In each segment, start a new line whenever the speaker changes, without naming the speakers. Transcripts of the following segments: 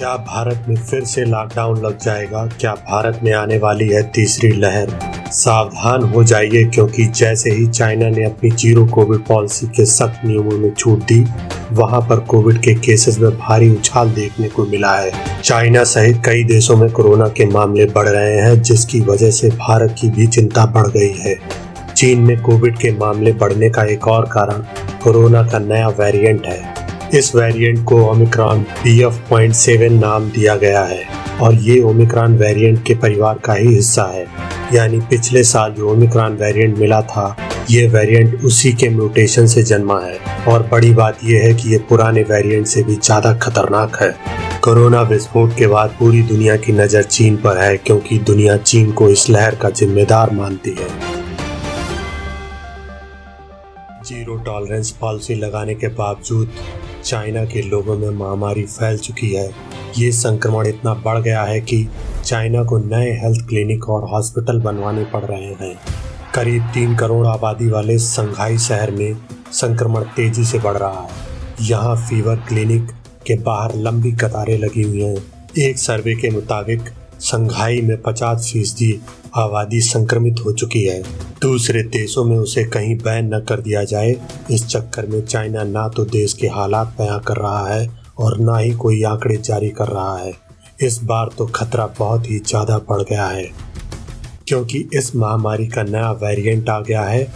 क्या भारत में फिर से लॉकडाउन लग जाएगा? क्या भारत में आने वाली है तीसरी लहर? सावधान हो जाइए, क्योंकि जैसे ही चाइना ने अपनी जीरो कोविड पॉलिसी के सख्त नियमों में छूट दी, वहां पर कोविड के केसेस में भारी उछाल देखने को मिला है। चाइना सहित कई देशों में कोरोना के मामले बढ़ रहे हैं, जिसकी वजह से भारत की भी चिंता बढ़ गई है। चीन में कोविड के मामले बढ़ने का एक और कारण कोरोना का नया वेरिएंट है। इस वेरिएंट को ओमिक्रॉन BF.7 नाम दिया गया है और ये ओमिक्रॉन वेरिएंट के परिवार का ही हिस्सा है। यानी पिछले साल जो ओमिक्रॉन वेरिएंट मिला था, ये वेरिएंट उसी के म्यूटेशन से जन्मा है। और बड़ी बात यह है कि ये पुराने वेरिएंट से भी ज्यादा खतरनाक है। कोरोना विस्फोट के बाद पूरी दुनिया की नजर चीन पर है, क्योंकि दुनिया चीन को इस लहर का जिम्मेदार मानती है। जीरो टॉलरेंस पॉलिसी लगाने के बावजूद चाइना के लोगों में महामारी फैल चुकी है। ये संक्रमण इतना बढ़ गया है कि चाइना को नए हेल्थ क्लिनिक और हॉस्पिटल बनवाने पड़ रहे हैं। करीब 3 करोड़ आबादी वाले शंघाई शहर में संक्रमण तेजी से बढ़ रहा है। यहाँ फीवर क्लिनिक के बाहर लंबी कतारें लगी हुई हैं। एक सर्वे के मुताबिक शंघाई में 50% आबादी संक्रमित हो चुकी है। दूसरे देशों में उसे कहीं बैन न कर दिया जाए, इस चक्कर में चाइना ना तो देश के हालात बयां कर रहा है और ना ही कोई आंकड़े जारी कर रहा है। इस बार तो खतरा बहुत ही ज्यादा बढ़ गया है, क्योंकि इस महामारी का नया वेरिएंट आ गया है,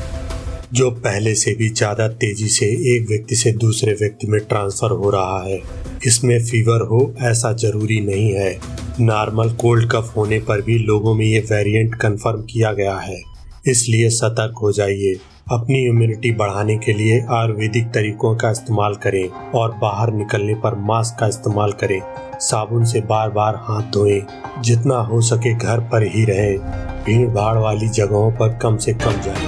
जो पहले से भी ज्यादा तेजी से एक व्यक्ति से दूसरे व्यक्ति में ट्रांसफर हो रहा है। इसमें फीवर हो ऐसा जरूरी नहीं है। नॉर्मल कोल्ड कफ होने पर भी लोगों में ये वेरिएंट कंफर्म किया गया है। इसलिए सतर्क हो जाइए। अपनी इम्यूनिटी बढ़ाने के लिए आयुर्वेदिक तरीकों का इस्तेमाल करें और बाहर निकलने पर मास्क का इस्तेमाल करें। साबुन से बार बार हाथ धोएं। जितना हो सके घर पर ही रहें। भीड़ भाड़ वाली जगहों पर कम से कम जाएं।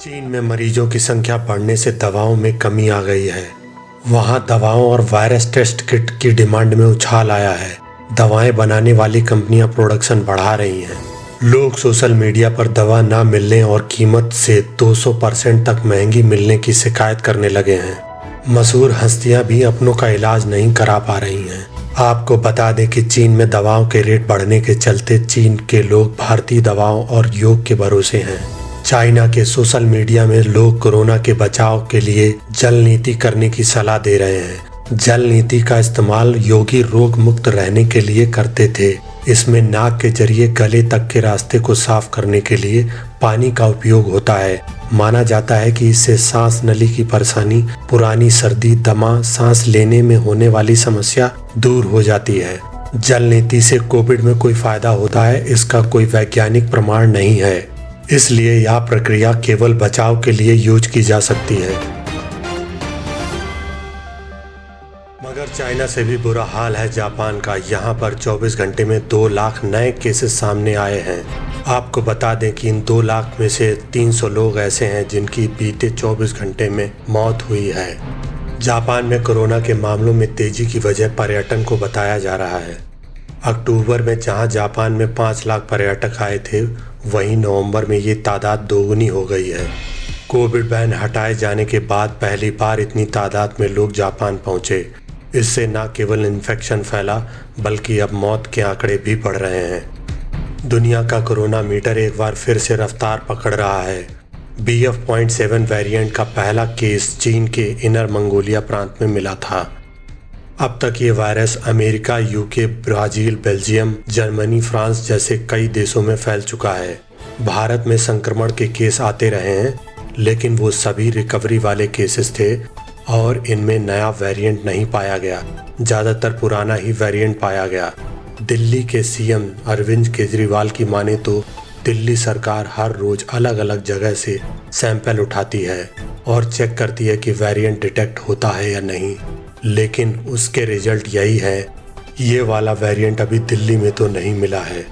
चीन में मरीजों की संख्या बढ़ने से दवाओं में कमी आ गई है। वहां दवाओं और वायरस टेस्ट किट की डिमांड में उछाल आया है। दवाएं बनाने वाली कंपनियां प्रोडक्शन बढ़ा रही हैं। लोग सोशल मीडिया पर दवा ना मिलने और कीमत से 200% तक महंगी मिलने की शिकायत करने लगे हैं। मशहूर हस्तियां भी अपनों का इलाज नहीं करा पा रही हैं। आपको बता दें कि चीन में दवाओं के रेट बढ़ने के चलते चीन के लोग भारतीय दवाओं और योग के भरोसे हैं। चाइना के सोशल मीडिया में लोग कोरोना के बचाव के लिए जल नीति करने की सलाह दे रहे हैं। जल नीति का इस्तेमाल योगी रोग मुक्त रहने के लिए करते थे। इसमें नाक के जरिए गले तक के रास्ते को साफ करने के लिए पानी का उपयोग होता है। माना जाता है कि इससे सांस नली की परेशानी, पुरानी सर्दी, दमा, सांस लेने में होने वाली समस्या दूर हो जाती है। जल नीति से कोविड में कोई फायदा होता है, इसका कोई वैज्ञानिक प्रमाण नहीं है। इसलिए यह प्रक्रिया केवल बचाव के लिए यूज की जा सकती है। मगर चाइना से भी बुरा हाल है जापान का। यहाँ पर 24 घंटे में 2 लाख नए केसेस सामने आए हैं। आपको बता दें कि इन 2 लाख में से 300 लोग ऐसे हैं जिनकी बीते 24 घंटे में मौत हुई है। जापान में कोरोना के मामलों में तेजी की वजह पर्यटन को बताया जा रहा है। अक्टूबर में जहां जापान में 5 लाख पर्यटक आए थे, वहीं नवंबर में ये तादाद दोगुनी हो गई है। कोविड बैन हटाए जाने के बाद पहली बार इतनी तादाद में लोग जापान पहुंचे। इससे न केवल इन्फेक्शन फैला, बल्कि अब मौत के आंकड़े भी बढ़ रहे हैं। दुनिया का कोरोना मीटर एक बार फिर से रफ्तार पकड़ रहा है। BF.7 वेरिएंट का पहला केस चीन के इनर मंगोलिया प्रांत में मिला था। अब तक ये virus America, UK, Brazil, Belgium, Germany, France जैसे कई देशों में फैल चुका है। भारत में संक्रमण के केस आते रहे हैं, लेकिन वो सभी रिकवरी वाले केसेस थे और इनमें नया वेरिएंट नहीं पाया गया। ज़्यादातर पुराना ही वेरिएंट पाया गया। दिल्ली के CM अरविंद केजरीवाल की माने तो दिल्ली सरकार हर रोज अलग अलग जगह से सैंपल उठाती है और चेक करती है कि वेरिएंट डिटेक्ट होता है या नहीं। लेकिन उसके रिजल्ट यही है, ये वाला वेरिएंट अभी दिल्ली में तो नहीं मिला है।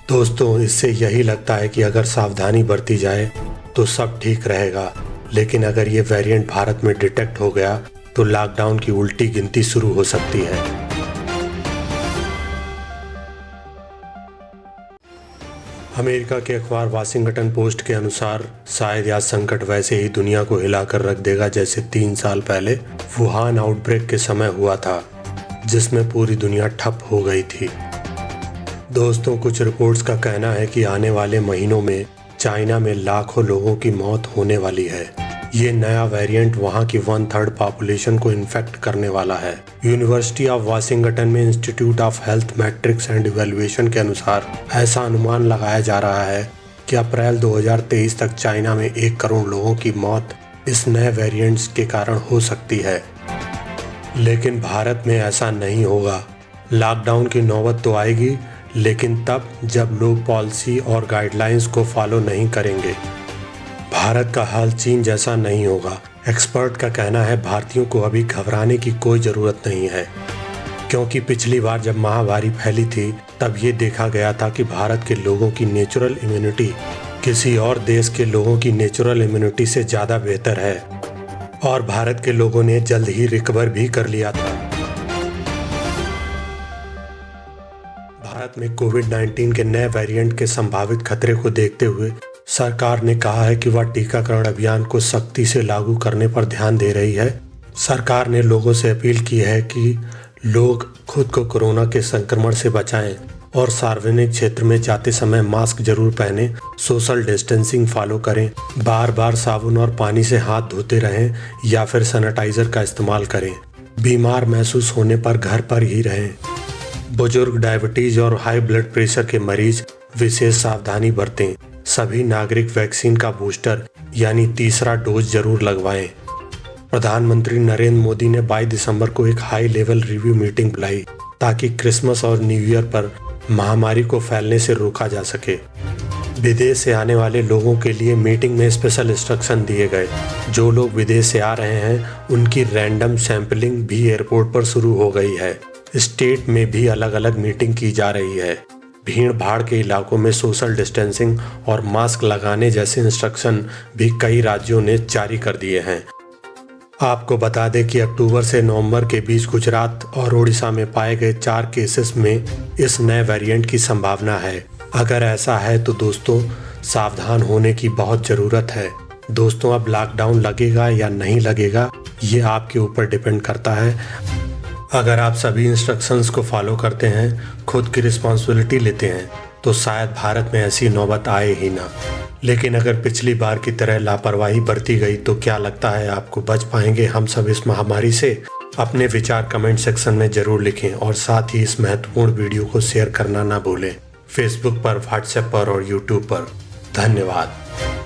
दोस्तों, इससे यही लगता है कि अगर सावधानी बरती जाए तो सब ठीक रहेगा, लेकिन अगर ये वेरिएंट भारत में डिटेक्ट हो गया तो लॉकडाउन की उल्टी गिनती शुरू हो सकती है। अमेरिका के अखबार वाशिंगटन पोस्ट के अनुसार शायद यह संकट वैसे ही दुनिया को हिलाकर रख देगा जैसे 3 साल पहले वुहान आउटब्रेक के समय हुआ था, जिसमें पूरी दुनिया ठप हो गई थी। दोस्तों, कुछ रिपोर्ट्स का कहना है कि आने वाले महीनों में चाइना में लाखों लोगों की मौत होने वाली है। ये नया वेरिएंट वहां की 1/3 पॉपुलेशन को इन्फेक्ट करने वाला है। यूनिवर्सिटी ऑफ वाशिंगटन में institute of health matrix and evaluation के अनुसार ऐसा अनुमान लगाया जा रहा है कि अप्रैल 2023 तक चाइना में 1 करोड़ लोगों की मौत इस नए वेरिएंट्स के कारण हो सकती है। लेकिन भारत में ऐसा नहीं होगा। लॉकडाउन की नौबत तो आएगी, लेकिन तब जब लोग पॉलिसी और गाइडलाइंस को फॉलो नहीं करेंगे। भारत का हाल चीन जैसा नहीं होगा। एक्सपर्ट का कहना है भारतीयों को अभी घबराने की कोई ज़रूरत नहीं है, क्योंकि पिछली बार जब महामारी फैली थी तब ये देखा गया था कि भारत के लोगों की नेचुरल इम्यूनिटी किसी और देश के लोगों की नेचुरल इम्यूनिटी से ज़्यादा बेहतर है और भारत के लोगों ने जल्द ही रिकवर भी कर लिया था। भारत में कोविड-19 के नए वेरिएंट के संभावित खतरे को देखते हुए सरकार ने कहा है कि वह टीकाकरण अभियान को सख्ती से लागू करने पर ध्यान दे रही है। सरकार ने लोगों से अपील की है कि लोग खुद को कोरोना के संक्रमण से बचाएं और सार्वजनिक क्षेत्र में जाते समय मास्क जरूर पहनें, सोशल डिस्टेंसिंग फॉलो करें, बार बार साबुन और पानी से हाथ धोते रहें या फिर सैनिटाइजर का इस्तेमाल करें। बीमार महसूस होने पर घर पर ही रहें। बुजुर्ग, डायबिटीज और हाई ब्लड प्रेशर के मरीज विशेष सावधानी बरतें। सभी नागरिक वैक्सीन का बूस्टर यानी तीसरा डोज जरूर लगवाएं। प्रधानमंत्री नरेंद्र मोदी ने 22 दिसंबर को एक हाई लेवल रिव्यू मीटिंग बुलाई ताकि क्रिसमस और न्यू ईयर पर महामारी को फैलने से रोका जा सके। विदेश से आने वाले लोगों के लिए मीटिंग में स्पेशल इंस्ट्रक्शन दिए गए। जो लोग विदेश से आ रहे हैं उनकी रैंडम सैंपलिंग भी एयरपोर्ट पर शुरू हो गई है। स्टेट में भी अलग अलग मीटिंग की जा रही है। भीड़ भाड़ के इलाकों में सोशल डिस्टेंसिंग और मास्क लगाने जैसे इंस्ट्रक्शन भी कई राज्यों ने जारी कर दिए हैं। आपको बता दें कि अक्टूबर से नवंबर के बीच गुजरात और ओडिशा में पाए गए 4 केसेस में इस नए वेरिएंट की संभावना है। अगर ऐसा है तो दोस्तों सावधान होने की बहुत ज़रूरत है। दोस्तों, अब लॉकडाउन लगेगा या नहीं लगेगा ये आपके ऊपर डिपेंड करता है। अगर आप सभी इंस्ट्रक्शंस को फॉलो करते हैं, खुद की रिस्पॉन्सिबिलिटी लेते हैं, तो शायद भारत में ऐसी नौबत आए ही ना। लेकिन अगर पिछली बार की तरह लापरवाही बरती गई तो क्या लगता है आपको बच पाएंगे हम सब इस महामारी से? अपने विचार कमेंट सेक्शन में जरूर लिखें और साथ ही इस महत्वपूर्ण वीडियो को शेयर करना ना भूलें। फेसबुक पर, व्हाट्सएप पर और यूट्यूब पर। धन्यवाद।